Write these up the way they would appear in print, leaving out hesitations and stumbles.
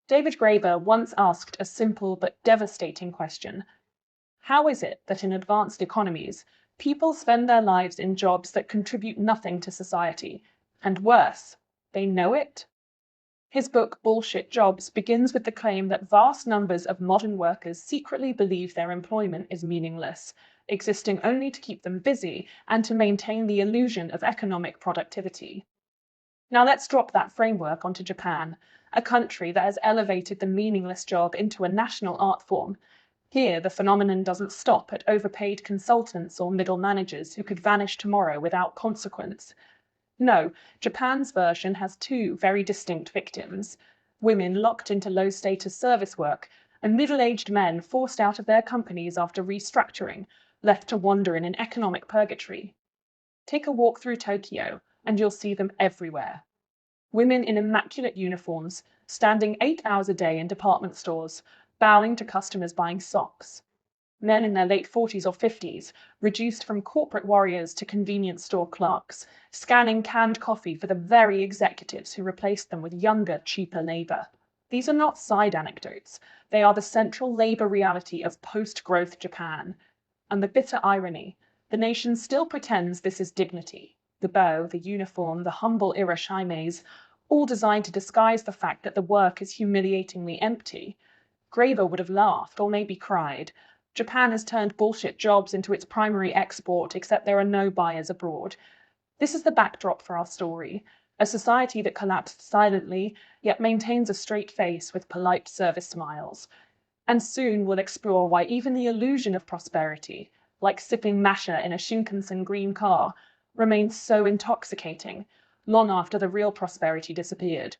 David Graeber once asked a simple but devastating question. How is it that in advanced economies, people spend their lives in jobs that contribute nothing to society? And worse, they know it? His book, Bullshit Jobs, begins with the claim that vast numbers of modern workers secretly believe their employment is meaningless, existing only to keep them busy and to maintain the illusion of economic productivity. Now let's drop that framework onto Japan, a country that has elevated the meaningless job into a national art form. Here, the phenomenon doesn't stop at overpaid consultants or middle managers who could vanish tomorrow without consequence. No, Japan's version has two very distinct victims: women locked into low-status service work, and middle-aged men forced out of their companies after restructuring, left to wander in an economic purgatory. Take a walk through Tokyo, and you'll see them everywhere. Women in immaculate uniforms, standing 8 hours a day in department stores, bowing to customers buying socks. Men in their late 40s or 50s, reduced from corporate warriors to convenience store clerks, scanning canned coffee for the very executives who replaced them with younger, cheaper labour. These are not side anecdotes. They are the central labour reality of post-growth Japan. And the bitter irony, the nation still pretends this is dignity. The bow, the uniform, the humble irashimes, all designed to disguise the fact that the work is humiliatingly empty. Graeber would have laughed, or maybe cried. Japan has turned bullshit jobs into its primary export, except there are no buyers abroad. This is the backdrop for our story. A society that collapsed silently, yet maintains a straight face with polite service smiles. And soon we'll explore why even the illusion of prosperity, like sipping masha in a Shinkansen green car, remains so intoxicating, long after the real prosperity disappeared.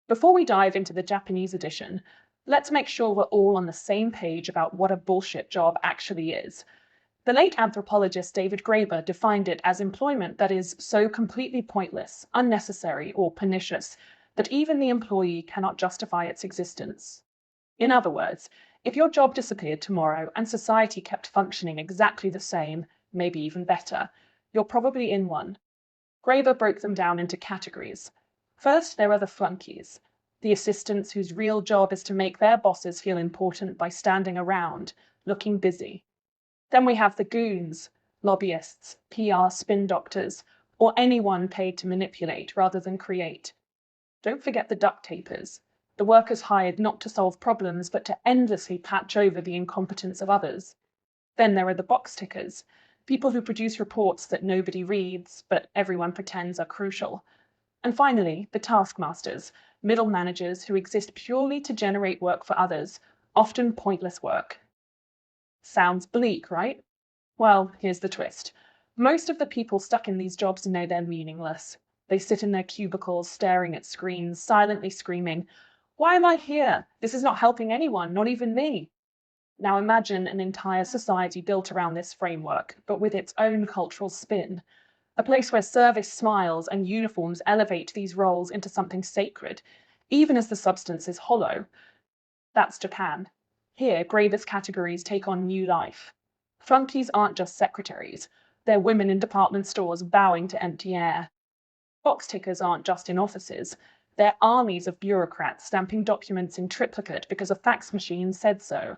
Before we dive into the Japanese edition, let's make sure we're all on the same page about what a bullshit job actually is. The late anthropologist David Graeber defined it as employment that is so completely pointless, unnecessary, or pernicious that even the employee cannot justify its existence. In other words, if your job disappeared tomorrow and society kept functioning exactly the same, maybe even better, you're probably in one. Graeber broke them down into categories. First, there are the flunkies, the assistants whose real job is to make their bosses feel important by standing around, looking busy. Then we have the goons, lobbyists, PR spin doctors, or anyone paid to manipulate rather than create. Don't forget the duct tapers, the workers hired not to solve problems but to endlessly patch over the incompetence of others. Then there are the box tickers, people who produce reports that nobody reads, but everyone pretends are crucial. And finally, the taskmasters, middle managers who exist purely to generate work for others, often pointless work. Sounds bleak, right? Well, here's the twist. Most of the people stuck in these jobs know they're meaningless. They sit in their cubicles, staring at screens, silently screaming, "Why am I here? This is not helping anyone, not even me." Now imagine an entire society built around this framework, but with its own cultural spin. A place where service smiles and uniforms elevate these roles into something sacred, even as the substance is hollow. That's Japan. Here, Graeber's categories take on new life. Flunkies aren't just secretaries. They're women in department stores bowing to empty air. Box tickers aren't just in offices. They're armies of bureaucrats stamping documents in triplicate because a fax machine said so.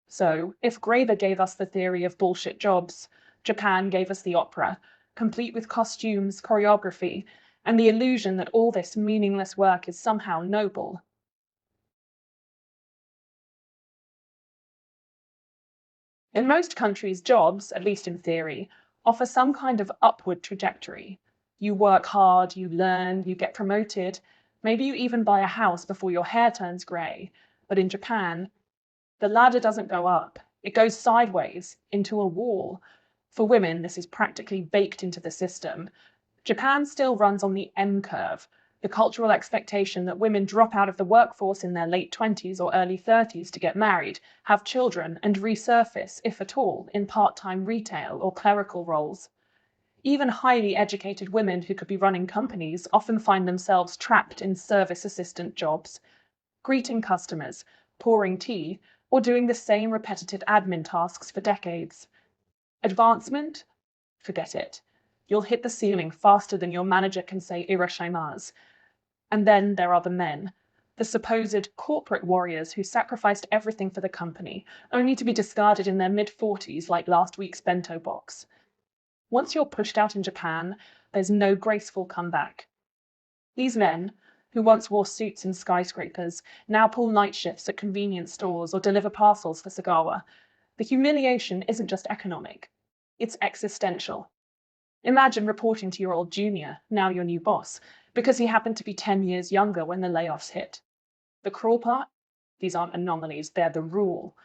So, if Graeber gave us the theory of bullshit jobs, Japan gave us the opera, complete with costumes, choreography, and the illusion that all this meaningless work is somehow noble. In most countries, jobs, at least in theory, offer some kind of upward trajectory. You work hard, you learn, you get promoted, maybe you even buy a house before your hair turns grey. But in Japan, the ladder doesn't go up, it goes sideways, into a wall. For women, this is practically baked into the system. Japan still runs on the M curve, the cultural expectation that women drop out of the workforce in their late 20s or early 30s to get married, have children, and resurface, if at all, in part-time retail or clerical roles. Even highly educated women who could be running companies often find themselves trapped in service assistant jobs, greeting customers, pouring tea, or doing the same repetitive admin tasks for decades. Advancement? Forget it. You'll hit the ceiling faster than your manager can say irashaimasu. And then there are the men, the supposed corporate warriors who sacrificed everything for the company, only to be discarded in their mid-40s like last week's bento box. Once you're pushed out in Japan, there's no graceful comeback. These men, who once wore suits in skyscrapers, now pull night shifts at convenience stores or deliver parcels for Sagawa. The humiliation isn't just economic, it's existential. Imagine reporting to your old junior, now your new boss, because he happened to be 10 years younger when the layoffs hit. The cruel part? These aren't anomalies, they're the rule.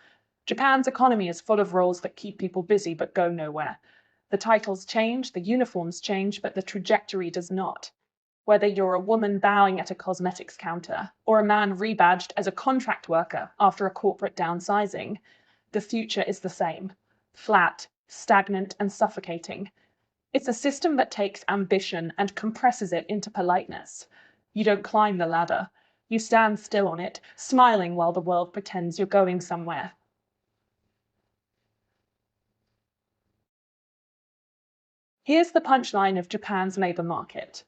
Japan's economy is full of roles that keep people busy but go nowhere. The titles change, the uniforms change, but the trajectory does not. Whether you're a woman bowing at a cosmetics counter or a man rebadged as a contract worker after a corporate downsizing, the future is the same: flat, stagnant, and suffocating. It's a system that takes ambition and compresses it into politeness. You don't climb the ladder. You stand still on it, smiling while the world pretends you're going somewhere. Here's the punchline of Japan's labour market.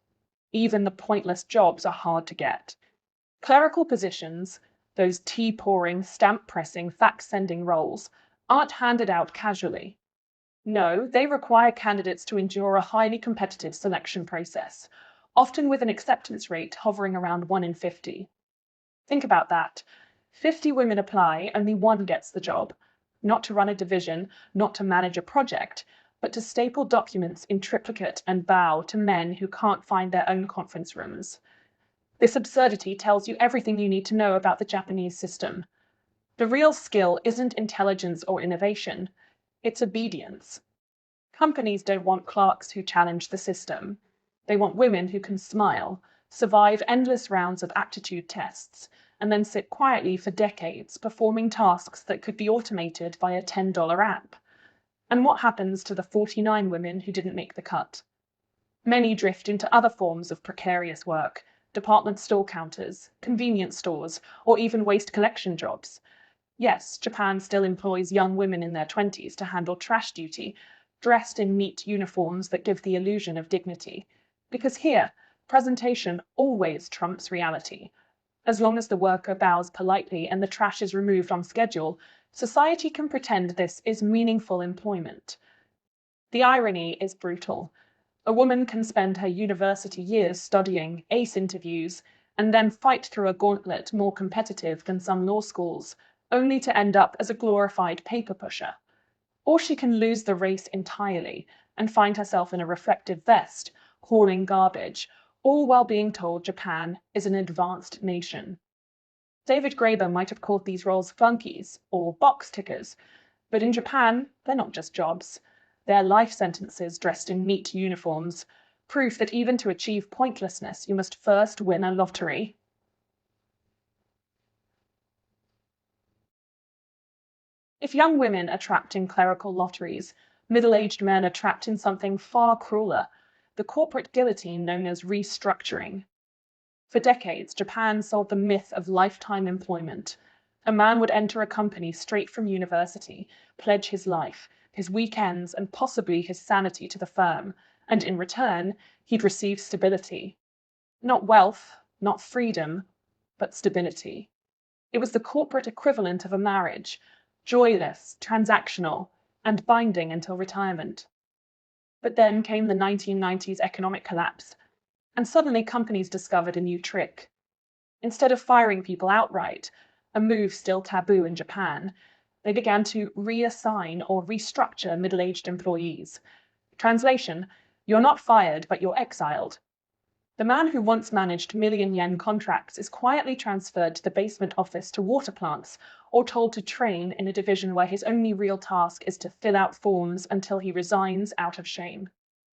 Even the pointless jobs are hard to get. Clerical positions, those tea-pouring, stamp-pressing, fax-sending roles, aren't handed out casually. No, they require candidates to endure a highly competitive selection process, often with an acceptance rate hovering around 1 in 50. Think about that. 50 women apply, only one gets the job. Not to run a division, not to manage a project, but to staple documents in triplicate and bow to men who can't find their own conference rooms. This absurdity tells you everything you need to know about the Japanese system. The real skill isn't intelligence or innovation, it's obedience. Companies don't want clerks who challenge the system. They want women who can smile, survive endless rounds of aptitude tests, and then sit quietly for decades performing tasks that could be automated by a $10 app. And what happens to the 49 women who didn't make the cut? Many drift into other forms of precarious work: department store counters, convenience stores, or even waste collection jobs. Yes, Japan still employs young women in their 20s to handle trash duty, dressed in neat uniforms that give the illusion of dignity. Because here, presentation always trumps reality. As long as the worker bows politely and the trash is removed on schedule, society can pretend this is meaningful employment. The irony is brutal. A woman can spend her university years studying, ace interviews, and then fight through a gauntlet more competitive than some law schools, only to end up as a glorified paper pusher. Or she can lose the race entirely and find herself in a reflective vest, hauling garbage, all while being told Japan is an advanced nation. David Graeber might have called these roles flunkies or box tickers, but in Japan, they're not just jobs. They're life sentences dressed in neat uniforms, proof that even to achieve pointlessness, you must first win a lottery. If young women are trapped in clerical lotteries, middle-aged men are trapped in something far crueler: the corporate guillotine known as restructuring. For decades, Japan sold the myth of lifetime employment. A man would enter a company straight from university, pledge his life, his weekends, and possibly his sanity to the firm, and in return, he'd receive stability. Not wealth, not freedom, but stability. It was the corporate equivalent of a marriage: joyless, transactional, and binding until retirement. But then came the 1990s economic collapse, and suddenly companies discovered a new trick. Instead of firing people outright, a move still taboo in Japan, they began to reassign or restructure middle-aged employees. Translation: you're not fired, but you're exiled. The man who once managed million-yen contracts is quietly transferred to the basement office to water plants, or told to train in a division where his only real task is to fill out forms until he resigns out of shame.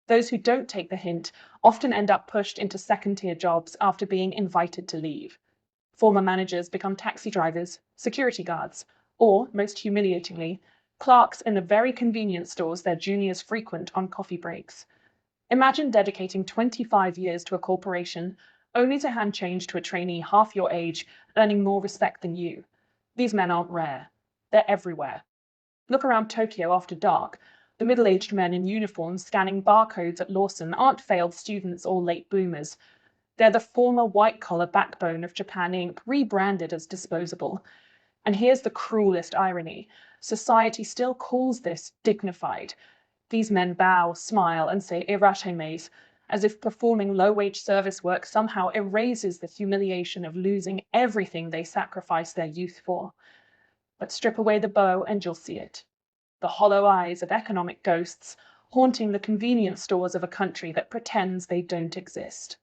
Those who don't take the hint often end up pushed into second-tier jobs after being invited to leave. Former managers become taxi drivers, security guards, or, most humiliatingly, clerks in the very convenience stores their juniors frequent on coffee breaks. Imagine dedicating 25 years to a corporation, only to hand change to a trainee half your age, earning more respect than you. These men aren't rare. They're everywhere. Look around Tokyo after dark. The middle-aged men in uniform scanning barcodes at Lawson aren't failed students or late bloomers. They're the former white-collar backbone of Japan Inc., rebranded as disposable. And here's the cruelest irony. Society still calls this dignified. These men bow, smile, and say irashimasu, as if performing low-wage service work somehow erases the humiliation of losing everything they sacrificed their youth for. But strip away the bow and you'll see it. The hollow eyes of economic ghosts haunting the convenience stores of a country that pretends they don't exist.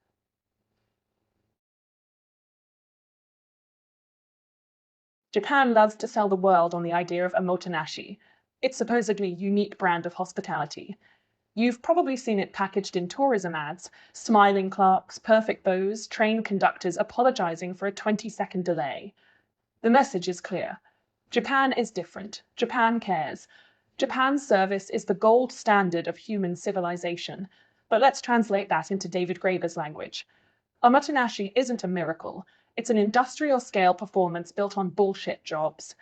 Japan loves to sell the world on the idea of Omotenashi, its supposedly unique brand of hospitality. You've probably seen it packaged in tourism ads, smiling clerks, perfect bows, train conductors apologizing for a 20-second delay. The message is clear. Japan is different. Japan cares. Japan's service is the gold standard of human civilization. But let's translate that into David Graeber's language. Omotenashi isn't a miracle. It's an industrial-scale performance built on bullshit jobs.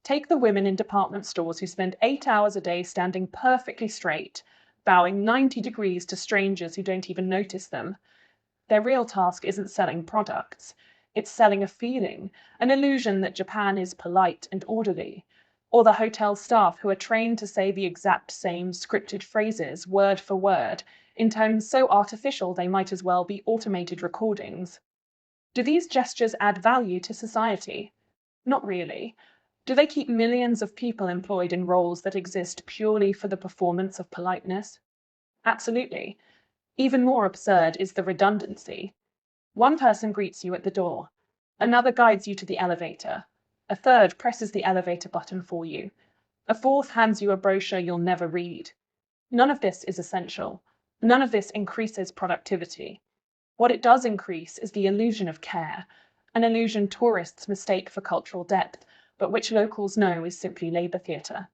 Take the women in department stores who spend 8 hours a day standing perfectly straight, bowing 90 degrees to strangers who don't even notice them. Their real task isn't selling products. It's selling a feeling, an illusion that Japan is polite and orderly. Or the hotel staff who are trained to say the exact same scripted phrases, word for word, in tones so artificial they might as well be automated recordings. Do these gestures add value to society? Not really. Do they keep millions of people employed in roles that exist purely for the performance of politeness? Absolutely. Even more absurd is the redundancy. One person greets you at the door. Another guides you to the elevator. A third presses the elevator button for you. A fourth hands you a brochure you'll never read. None of this is essential. None of this increases productivity. What it does increase is the illusion of care, an illusion tourists mistake for cultural depth, but which locals know is simply labor theatre.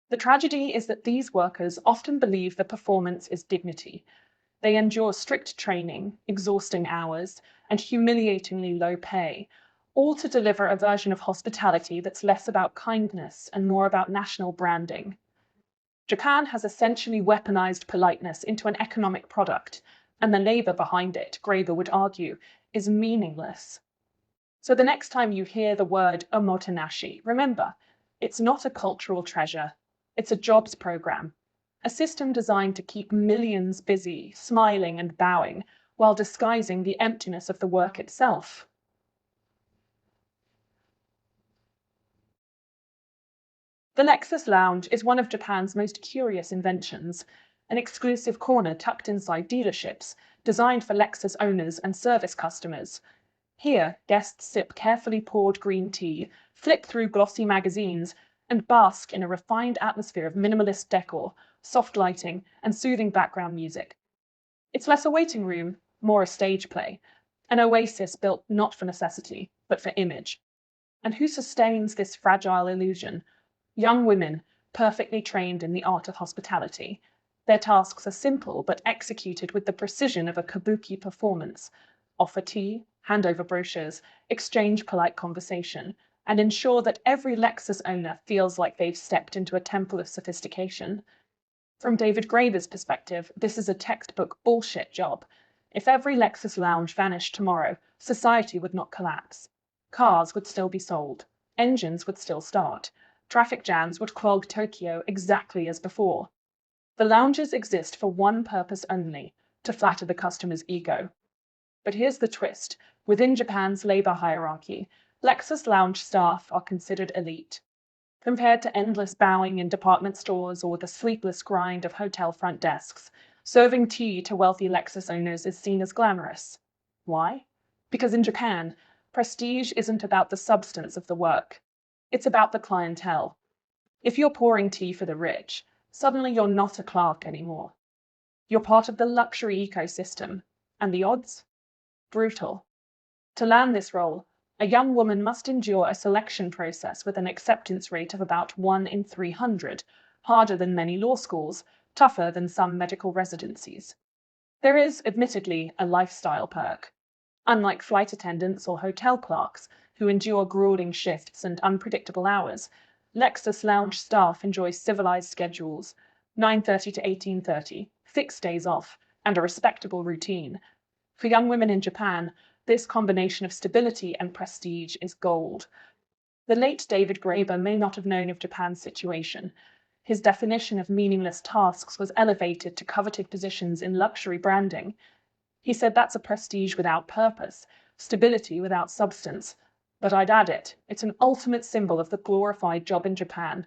The tragedy is that these workers often believe the performance is dignity. They endure strict training, exhausting hours, and humiliatingly low pay, all to deliver a version of hospitality that's less about kindness and more about national branding. Japan has essentially weaponized politeness into an economic product, and the labor behind it, Graeber would argue, is meaningless. So the next time you hear the word omotenashi, remember, it's not a cultural treasure, it's a jobs program, a system designed to keep millions busy, smiling and bowing, while disguising the emptiness of the work itself. The Lexus Lounge is one of Japan's most curious inventions, an exclusive corner tucked inside dealerships, designed for Lexus owners and service customers. Here, guests sip carefully poured green tea, flip through glossy magazines, and bask in a refined atmosphere of minimalist decor, soft lighting, and soothing background music. It's less a waiting room, more a stage play, an oasis built not for necessity, but for image. And who sustains this fragile illusion? Young women, perfectly trained in the art of hospitality. Their tasks are simple, but executed with the precision of a kabuki performance. Offer tea, hand over brochures, exchange polite conversation, and ensure that every Lexus owner feels like they've stepped into a temple of sophistication. From David Graeber's perspective, this is a textbook bullshit job. If every Lexus lounge vanished tomorrow, society would not collapse. Cars would still be sold. Engines would still start. Traffic jams would clog Tokyo exactly as before. The lounges exist for one purpose only, to flatter the customer's ego. But here's the twist. Within Japan's labor hierarchy, Lexus lounge staff are considered elite. Compared to endless bowing in department stores or the sleepless grind of hotel front desks, serving tea to wealthy Lexus owners is seen as glamorous. Why? Because in Japan, prestige isn't about the substance of the work. It's about the clientele. If you're pouring tea for the rich, suddenly you're not a clerk anymore. You're part of the luxury ecosystem. And the odds? Brutal. To land this role, a young woman must endure a selection process with an acceptance rate of about 1 in 300, harder than many law schools, tougher than some medical residencies. There is, admittedly, a lifestyle perk. Unlike flight attendants or hotel clerks, who endure grueling shifts and unpredictable hours, Lexus lounge staff enjoy civilized schedules, 9:30 to 18:30, fixed days off, and a respectable routine. For young women in Japan, this combination of stability and prestige is gold. The late David Graeber may not have known of Japan's situation. His definition of meaningless tasks was elevated to coveted positions in luxury branding. He said that's a prestige without purpose, stability without substance. But I'd add it, it's an ultimate symbol of the glorified job in Japan.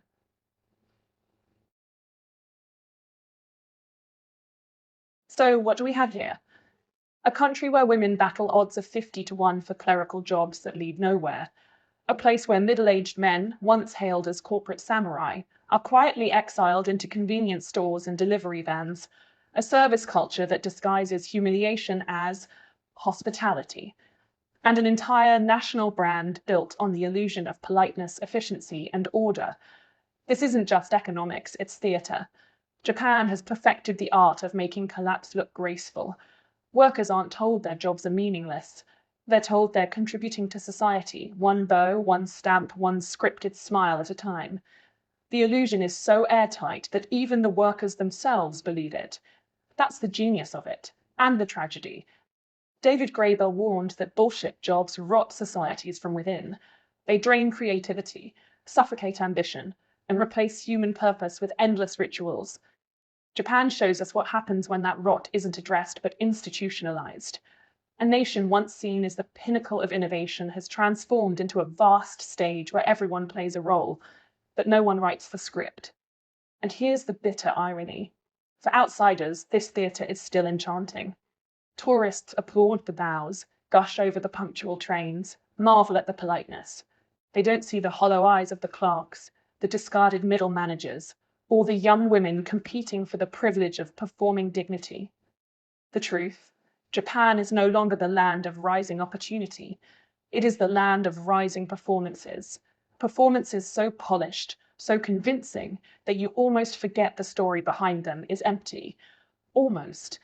So what do we have here? A country where women battle odds of 50 to 1 for clerical jobs that lead nowhere. A place where middle-aged men, once hailed as corporate samurai, are quietly exiled into convenience stores and delivery vans. A service culture that disguises humiliation as hospitality. And an entire national brand built on the illusion of politeness, efficiency, and order. This isn't just economics, it's theatre. Japan has perfected the art of making collapse look graceful. Workers aren't told their jobs are meaningless. They're told they're contributing to society, one bow, one stamp, one scripted smile at a time. The illusion is so airtight that even the workers themselves believe it. That's the genius of it, and the tragedy. David Graeber warned that bullshit jobs rot societies from within. They drain creativity, suffocate ambition, and replace human purpose with endless rituals. Japan shows us what happens when that rot isn't addressed but institutionalized. A nation once seen as the pinnacle of innovation has transformed into a vast stage where everyone plays a role, but no one writes the script. And here's the bitter irony. For outsiders, this theatre is still enchanting. Tourists applaud the bows, gush over the punctual trains, marvel at the politeness. They don't see the hollow eyes of the clerks, the discarded middle managers, or the young women competing for the privilege of performing dignity. The truth: Japan is no longer the land of rising opportunity. It is the land of rising performances. Performances so polished, so convincing, that you almost forget the story behind them is empty. Almost.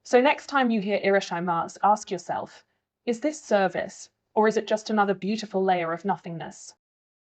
So next time you hear irashimasu, ask yourself, is this service, or is it just another beautiful layer of nothingness?